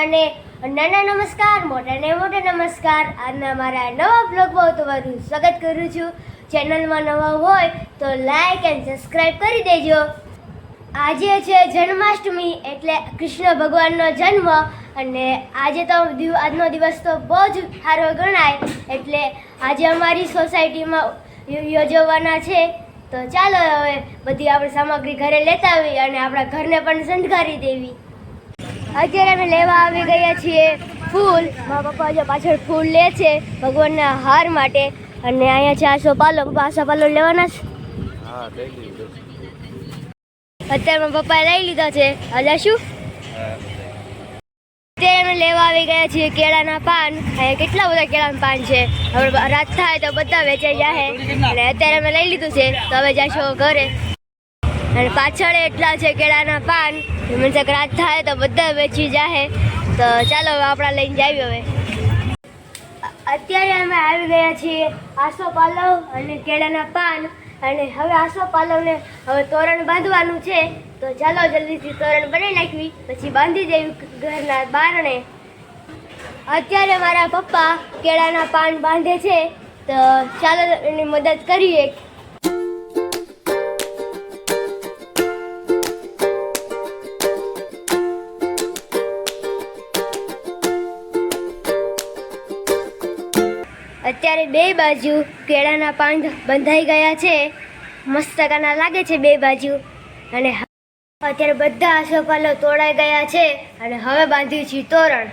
બધાને નાના નમસ્કાર, મોટાને મોટા નમસ્કાર. આજના મારા નવા બ્લોગમાં તમારું સ્વાગત કરું છું. ચેનલમાં નવા હોય તો લાઈક એન્ડ સબસ્ક્રાઈબ કરી દેજો. આજે છે જન્માષ્ટમી એટલે કૃષ્ણ ભગવાનનો જન્મ અને આજનો દિવસ તો બહુ જ સારો ગણાય એટલે આજે અમારી સોસાયટીમાં યોજવાના છે. તો ચાલો હવે બધી આપણે સામગ્રી ઘરે લેતા આવી અને આપણા ઘરને પણ શણગારી દેવી. અત્યારે અમે લેવા આવી ગયા છીએ ફૂલ. મારા પપ્પા જો પાછળ ફૂલ લે છે ભગવાનના હાર માટે અને અહીંયા છે આસોપાલો. આસોપાલો લેવાના છે. અત્યારે મારા પપ્પાએ લઈ લીધા છે. હજા શું અત્યારે અમે લેવા આવી ગયા છીએ કેળાના પાન. અહીંયા કેટલા બધા કેળાના પાન છે. હવે રાત થાય તો બધા વેચાઈ જાય અને અત્યારે અમે લઈ લીધું છે તો હવે જશો ઘરે. અને પાછળ એટલા છે કેળાના પાન. મીન્સ રાત થાય તો બધા વેચી જાય. તો ચાલો હવે આપણા લઈને જાવી. હવે અત્યારે અમે આવી ગયા છીએ આસોપાલવ અને કેળાના પાન અને હવે આસોપાલવને હવે તોરણ બાંધવાનું છે. તો ચાલો જલ્દીથી તોરણ બનાવી નાખવી પછી બાંધી દેવી ઘરના બારણે. અત્યારે મારા પપ્પા કેળાના પાન બાંધે છે તો ચાલો એની મદદ કરીએ. અત્યારે બે બાજુ કેળાના પાન બંધાઈ ગયા છે. મસ્ત કાના લાગે છે બે બાજુ. અને અત્યારે બધા આસોપાલો તોડાઈ ગયા છે અને હવે બાંધ્યું છે તોરણ.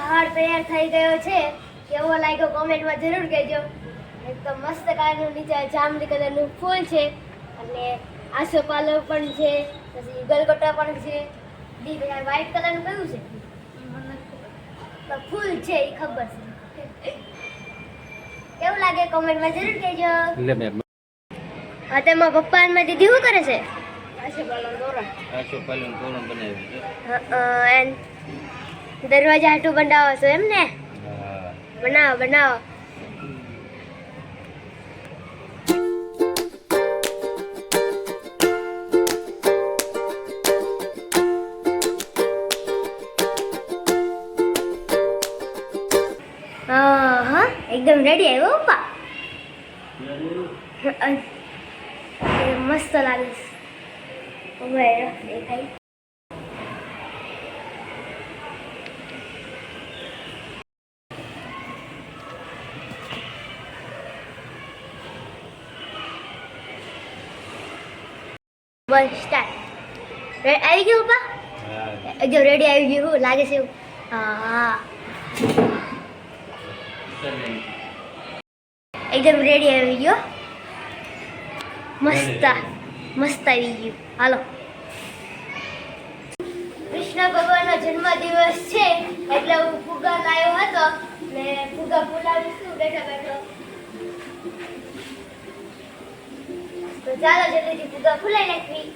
હાર તૈયાર થઈ ગયો છે. કેવો લાગ્યો કોમેન્ટમાં જરૂર કહેજો. એકદમ મસ્ત કલરનું નીચે જાંબલી કલરનું ફૂલ છે અને આસોપાલવ પણ છે, પછી ગલગોટા પણ છે. વ્હાઈટ કલરનું કયું છે ફૂલ છે એ ખબર છે. કેવું લાગે કોમેન્ટમાં જરૂર કહેજો. હા તેમાં પપ્પા અને દીદી શું કરે છે? આસોપાલવનું તોરણ બનાવ્યું છે. દરવાજા હાટું બનાવો છો એમ ને? બનાવો બનાવો. હા એકદમ રેડી આવ્યો પપ્પા. મસ્ત લાગે છે. દેખાય બસ સ્ટાર્ટ. આવી ગયું પપ્પા? એકદમ રેડી આવી ગયું. લાગે છે એવું? હા એકદમ રેડી આવી ગયો. મસ્ત મસ્ત આવી ગયું. હાલો. કૃષ્ણ ભગવાનનો જન્મદિવસ છે એટલે હું ફુગ્ગા લાવ્યો હતો ને ફુગ્ગા ફૂલાવીશું બેઠો બેઠો. તો ચાલો જલ્દીથી ફુગ્ગા ફૂલાઈ નાખવી.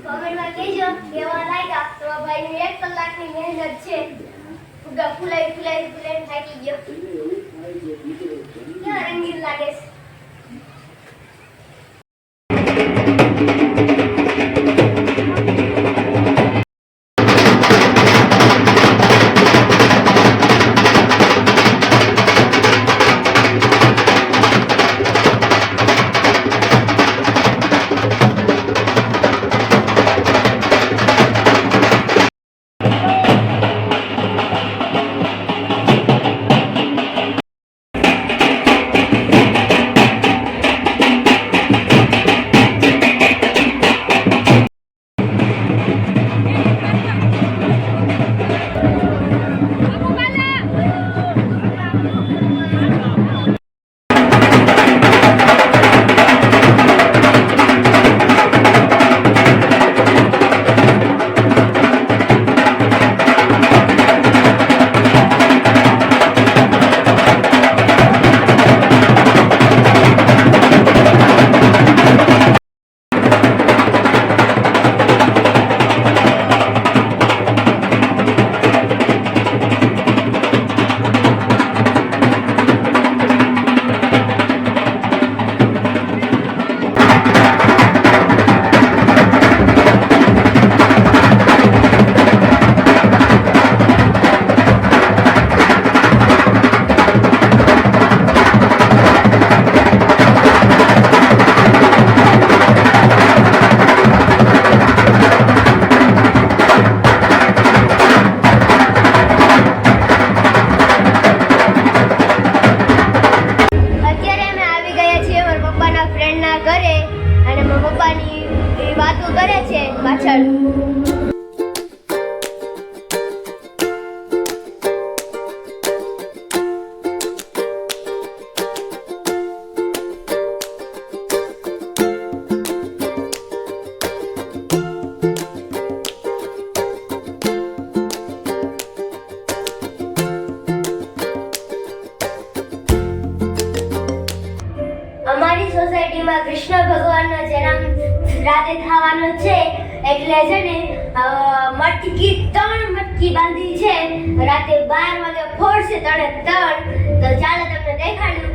કોમેન્ટમાં કહેજો કેવા લાગ્યા. તમારા ભાઈની 1 કલાકની મહેનત છે. ફુગ્ગા ફૂલાઈ થાકી ગયો. કેવા રંગીન લાગે છે. પાછળ. અમારી સોસાયટીમાં કૃષ્ણ ભગવાનનો જન્મ રાતે થવાનો છે એટલે છે ને મટકી 3 મટકી બાંધી છે. રાતે 12 વાગે ફોડશે 3 તો ચાલો તમને દેખાડું.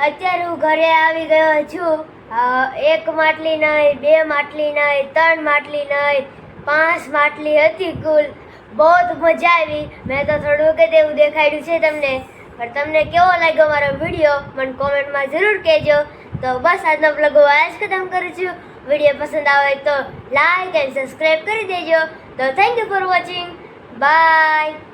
અત્યારે હું ઘરે આવી ગયો છું. 1 માટલી નહીં, 2 માટલી નહીં, 3 માટલી નહીં, 5 માટલી હતી કુલ. બહુ મજા આવી. મેં તો થોડું કે તેવું દેખાડ્યું છે તમને, પણ તમને કેવો લાગ્યો મારો વિડીયો મને કોમેન્ટમાં જરૂર કહેજો. તો બસ આજનો બ્લોગ હું આ જ ખતમ કરું છું. વિડીયો પસંદ આવે તો લાઈક એન્ડ સબસ્ક્રાઈબ કરી દેજો. તો thank you for watching. By.